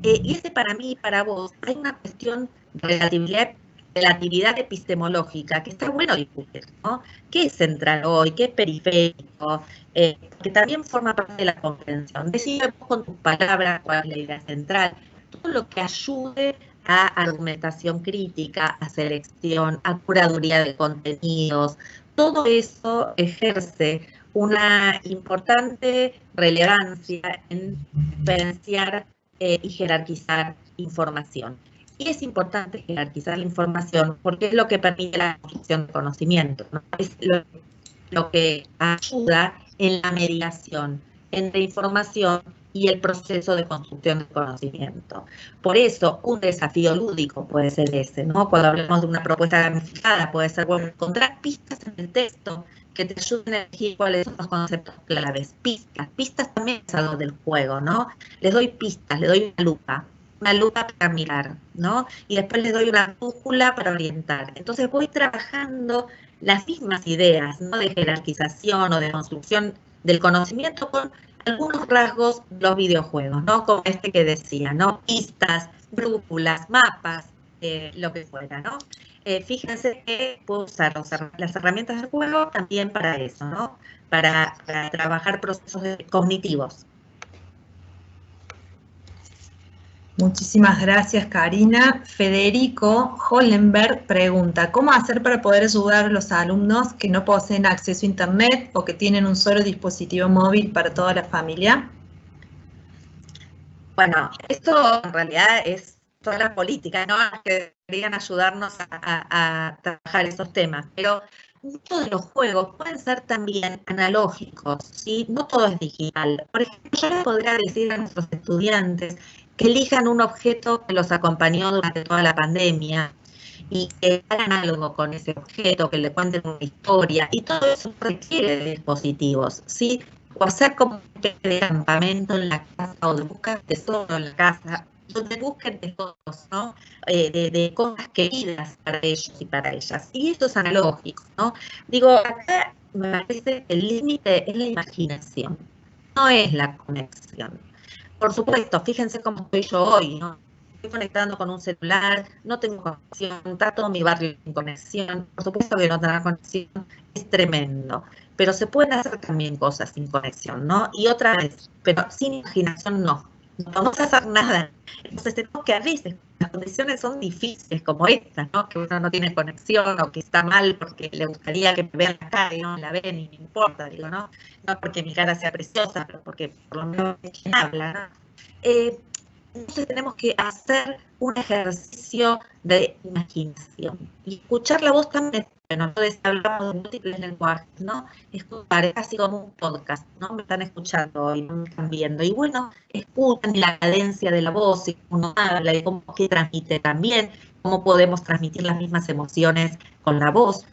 Y ese para mí y para vos, hay una cuestión de relatividad relatividad epistemológica, que está bueno discutir, ¿no? ¿Qué es central hoy? ¿Qué es periférico? Que también forma parte de la comprensión. Decime con tus palabras cuál es la idea central. Todo lo que ayude a argumentación crítica, a selección, a curaduría de contenidos, todo eso ejerce una importante relevancia en diferenciar y jerarquizar información. Y es importante jerarquizar la información porque es lo que permite la construcción de conocimiento, ¿no? Es lo que ayuda en la mediación entre información y el proceso de construcción de conocimiento. Por eso, un desafío lúdico puede ser ese, ¿no? Cuando hablamos de una propuesta gamificada, puede ser, bueno, encontrar pistas en el texto que te ayuden a elegir cuáles son los conceptos claves. Pistas también es algo del juego, ¿no? Les doy pistas, le doy una lupa para mirar, ¿no? Y después les doy una brújula para orientar. Entonces voy trabajando las mismas ideas, ¿no? De jerarquización o de construcción del conocimiento con algunos rasgos de los videojuegos, ¿no? Como este que decía, ¿no? Pistas, brújulas, mapas, lo que fuera, ¿no? Fíjense que puedo usar las herramientas del juego también para eso, ¿no? Para trabajar procesos cognitivos. Muchísimas gracias, Karina. Federico Hollenberg pregunta, ¿cómo hacer para poder ayudar a los alumnos que no poseen acceso a Internet o que tienen un solo dispositivo móvil para toda la familia? Bueno, esto en realidad es toda la política, ¿no? Que deberían ayudarnos a trabajar esos temas, pero muchos de los juegos pueden ser también analógicos, ¿sí? No todo es digital. Por ejemplo, yo les podría decir a nuestros estudiantes que elijan un objeto que los acompañó durante toda la pandemia y que hagan algo con ese objeto, que le cuenten una historia, y todo eso requiere de dispositivos, ¿sí? O hacer como un especie de campamento en la casa o de buscar tesoro en la casa, donde busquen tesoros, ¿no? De cosas queridas para ellos y para ellas. Y esto es analógico, ¿no? Digo, acá me parece que el límite es la imaginación, no es la conexión. Por supuesto, fíjense cómo estoy yo hoy, ¿no? Estoy conectando con un celular, no tengo conexión, está todo mi barrio sin conexión. Por supuesto que no tener conexión es tremendo, pero se pueden hacer también cosas sin conexión, ¿no? Y otra vez, pero sin imaginación no vamos a hacer nada. Entonces tenemos que a veces, las condiciones son difíciles como esta, ¿no? Que uno no tiene conexión o que está mal porque le gustaría que me vean la cara y no la ven y me importa, digo, ¿no? No porque mi cara sea preciosa, pero porque por lo menos es quien habla, ¿no? Entonces tenemos que hacer un ejercicio de imaginación y escuchar la voz también. Bueno, entonces hablamos de múltiples lenguajes, ¿no? Escuchar, es casi como un podcast, ¿no? Me están escuchando y no me están viendo. Y bueno, escuchan la cadencia de la voz y uno habla y cómo que transmite también, cómo podemos transmitir las mismas emociones con la voz.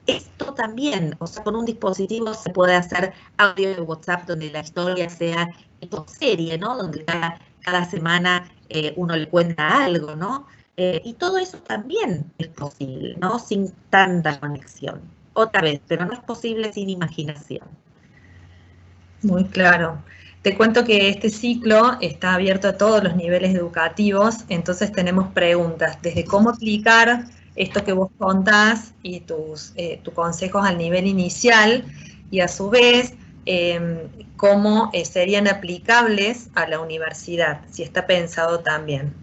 Esto también, o sea, con un dispositivo se puede hacer audio de WhatsApp donde la historia sea tipo serie, ¿no? Donde cada semana uno le cuenta algo, ¿no? Y todo eso también es posible, ¿no? Sin tanta conexión. Otra vez, pero no es posible sin imaginación. Muy claro. Te cuento que este ciclo está abierto a todos los niveles educativos, entonces tenemos preguntas, desde cómo aplicar esto que vos contás y tus consejos al nivel inicial, y a su vez, cómo serían aplicables a la universidad, si está pensado también.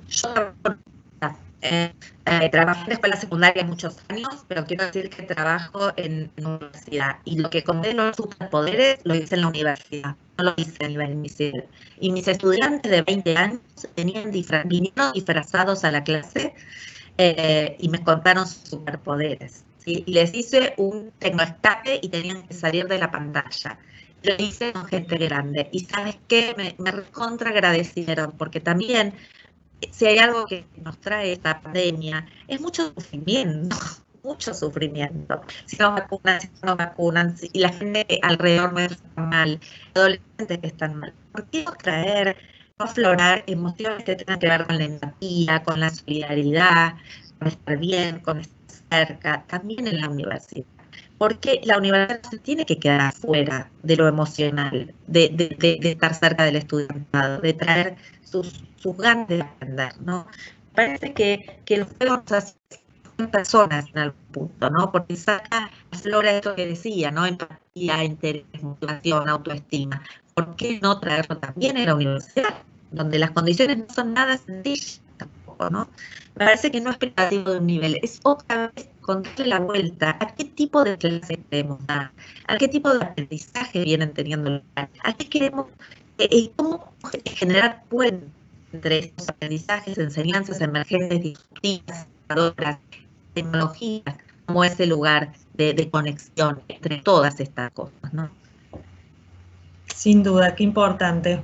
Yo trabajé en escuela secundaria muchos años, pero quiero decir que trabajo en universidad. Y lo que condeno los superpoderes lo hice en la universidad, no lo hice a nivel inicial. Y mis estudiantes de 20 años vinieron disfrazados a la clase y me contaron sus superpoderes, ¿sí? Y les hice un tecnoescape y tenían que salir de la pantalla. Lo hice con gente grande. Y ¿sabes qué? Me recontra agradecieron, porque también si hay algo que nos trae esta pandemia, es mucho sufrimiento. Si no vacunan, si la gente alrededor no está mal, adolescentes que están mal. ¿Por qué no traer, no aflorar emociones que tengan que ver con la empatía, con la solidaridad, con estar bien, con estar cerca, también en la universidad? Porque la universidad no se tiene que quedar afuera de lo emocional, de estar cerca del estudiantado, de traer sus ganas de aprender, ¿no? parece que el juego nos hace personas en algún punto, ¿no? Porque aflora esto que decía, ¿no? Empatía, interés, motivación, autoestima. ¿Por qué no traerlo también en la universidad, donde las condiciones no son nada sencillas tampoco, ¿no? Me parece que no es privativo de un nivel, es otra vez contarle la vuelta a qué tipo de clase queremos dar, a qué tipo de aprendizaje vienen teniendo, a qué queremos, cómo generar puentes entre estos aprendizajes, enseñanzas emergentes, disruptivas, tecnologías, como ese lugar de conexión entre todas estas cosas, ¿no? Sin duda, qué importante.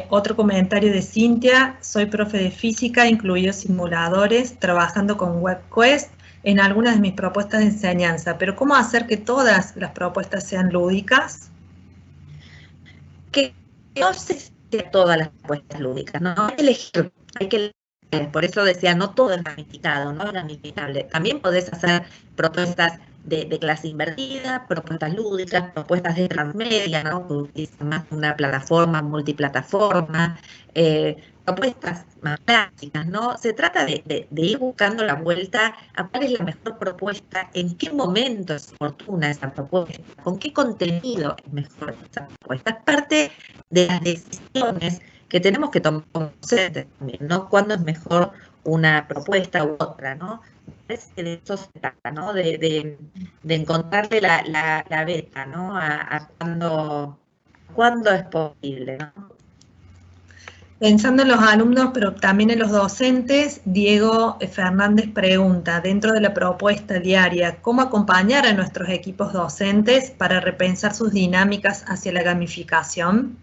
Otro comentario de Cintia: soy profe de física, incluidos simuladores, trabajando con WebQuest en algunas de mis propuestas de enseñanza, pero ¿cómo hacer que todas las propuestas sean lúdicas? Que no se sea todas las propuestas lúdicas, ¿no? Hay que elegir, por eso decía, no todo es gamificado, no es gamificable. También podés hacer propuestas de clase invertida, propuestas lúdicas, propuestas de transmedia, ¿no? Que utilizan más una plataforma, multiplataforma, propuestas más clásicas, ¿no? Se trata de ir buscando la vuelta a cuál es la mejor propuesta, en qué momento es oportuna esa propuesta, con qué contenido es mejor esa propuesta. Es parte de las decisiones que tenemos que tomar como docentes también, ¿no? Cuándo es mejor una propuesta u otra, ¿no? Parece que de eso se trata, ¿no? De encontrarle la beta, ¿no? A cuándo es posible, ¿no? Pensando en los alumnos, pero también en los docentes, Diego Fernández pregunta, dentro de la propuesta diaria, ¿cómo acompañar a nuestros equipos docentes para repensar sus dinámicas hacia la gamificación?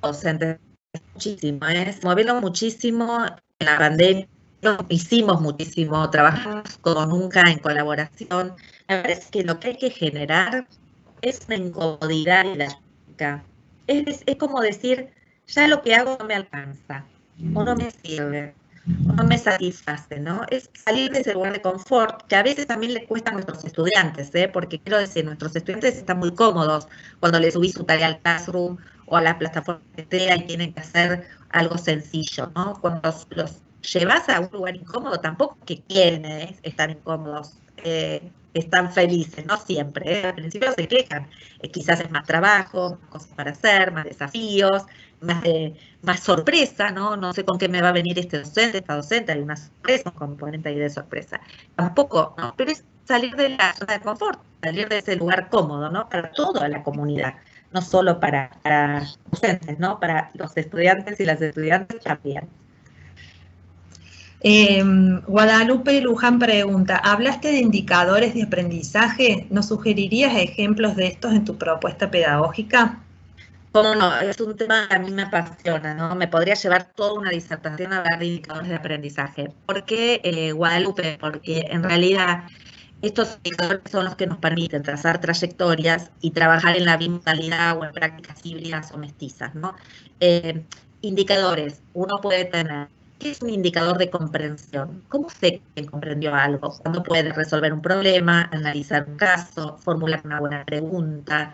Docentes, muchísimo, moverlo muchísimo en la pandemia, hicimos muchísimo, trabajamos como nunca en colaboración. Me parece que lo que hay que generar es una incomodidad en la chica. Es como decir, ya lo que hago no me alcanza, o no me sirve, o no me satisface, ¿no? Es salir de ese lugar de confort, que a veces también le cuesta a nuestros estudiantes, porque quiero decir, nuestros estudiantes están muy cómodos cuando les subís su tarea al Classroom o a la plataforma que sea y tienen que hacer algo sencillo, ¿no? Cuando los llevas a un lugar incómodo, tampoco que quieren estar incómodos, están felices, no siempre, al principio se quejan, quizás es más trabajo, más cosas para hacer, más desafíos, más sorpresa, ¿no? No sé con qué me va a venir esta docente, hay una sorpresa, un componente ahí de sorpresa. Tampoco, ¿no? Pero es salir de la zona de confort, salir de ese lugar cómodo, ¿no? Para toda la comunidad, no solo para docentes, ¿no? Para los estudiantes y las estudiantes también. Guadalupe Luján pregunta, ¿hablaste de indicadores de aprendizaje? ¿Nos sugerirías ejemplos de estos en tu propuesta pedagógica? ¿Cómo no? Es un tema que a mí me apasiona, ¿no? Me podría llevar toda una disertación a hablar de indicadores de aprendizaje. ¿Por qué, Guadalupe? Porque en realidad estos indicadores son los que nos permiten trazar trayectorias y trabajar en la bimodalidad o en prácticas híbridas o mestizas, ¿no? Indicadores, uno puede tener. ¿Qué es un indicador de comprensión? ¿Cómo sé que comprendió algo? ¿Cuándo puede resolver un problema, analizar un caso, formular una buena pregunta,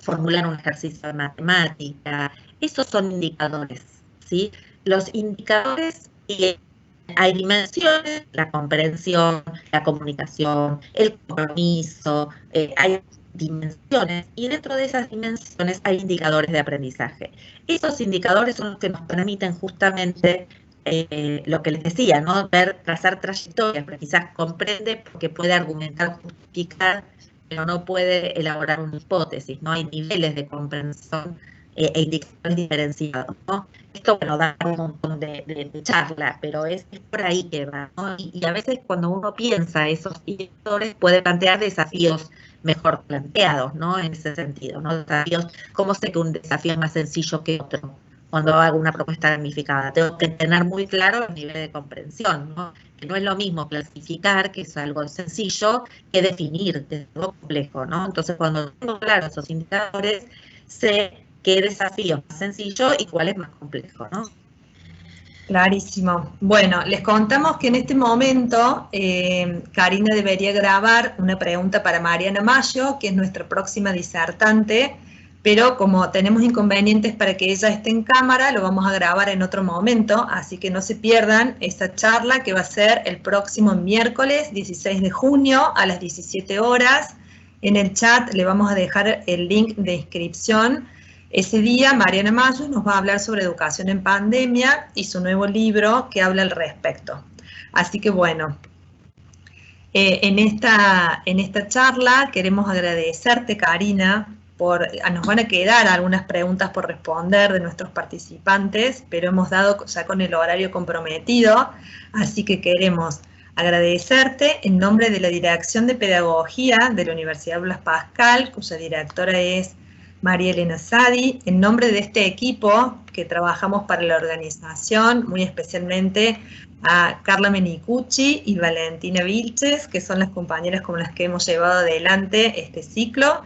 formular un ejercicio de matemática? Esos son indicadores, ¿sí? Los indicadores, hay dimensiones, la comprensión, la comunicación, el compromiso, hay dimensiones, y dentro de esas dimensiones hay indicadores de aprendizaje. Esos indicadores son los que nos permiten justamente lo que les decía, ¿no? Trazar trayectorias, pero quizás comprende porque puede argumentar, justificar, pero no puede elaborar una hipótesis, ¿no? Hay niveles de comprensión e indicadores diferenciados, ¿no? Esto, bueno, da un montón de charla, pero es por ahí que va, ¿no? Y a veces cuando uno piensa esos indicadores puede plantear desafíos mejor planteados, ¿no? En ese sentido, ¿no? Desafíos, ¿cómo sé que un desafío es más sencillo que otro? Cuando hago una propuesta gamificada, tengo que tener muy claro el nivel de comprensión, ¿no? Que no es lo mismo clasificar, que es algo sencillo, que definir, que es algo complejo, ¿no? Entonces, cuando tengo claro esos indicadores, sé qué desafío es más sencillo y cuál es más complejo, ¿no? Clarísimo. Bueno, les contamos que en este momento Karina debería grabar una pregunta para Mariana Mayo, que es nuestra próxima disertante, pero como tenemos inconvenientes para que ella esté en cámara, lo vamos a grabar en otro momento, así que no se pierdan esa charla que va a ser el próximo miércoles 16 de junio a las 17 horas. En el chat le vamos a dejar el link de inscripción. Ese día Mariana Mayus nos va a hablar sobre educación en pandemia y su nuevo libro que habla al respecto. Así que bueno, en esta charla queremos agradecerte, Karina, nos van a quedar algunas preguntas por responder de nuestros participantes, pero hemos dado ya con el horario comprometido, así que queremos agradecerte en nombre de la Dirección de Pedagogía de la Universidad Blas Pascal, cuya directora es María Elena Sadi, en nombre de este equipo que trabajamos para la organización, muy especialmente a Carla Menicucci y Valentina Vilches, que son las compañeras con las que hemos llevado adelante este ciclo.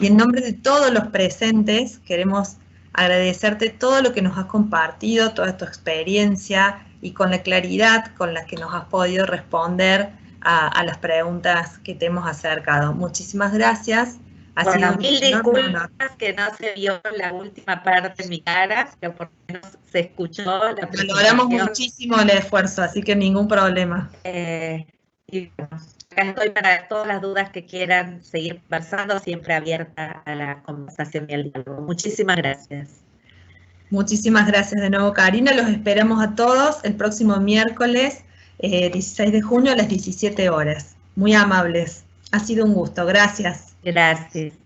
Y en nombre de todos los presentes, queremos agradecerte todo lo que nos has compartido, toda tu experiencia y con la claridad con la que nos has podido responder a las preguntas que te hemos acercado. Muchísimas gracias. Bueno, mil disculpas que no se vio la última parte de mi cara, que por lo menos se escuchó la presentación. Valoramos muchísimo el esfuerzo, así que ningún problema. Y bueno, acá estoy para todas las dudas que quieran seguir conversando, siempre abierta a la conversación y al diálogo. Muchísimas gracias. Muchísimas gracias de nuevo, Karina. Los esperamos a todos el próximo miércoles 16 de junio a las 17 horas. Muy amables. Ha sido un gusto. Gracias. Gracias.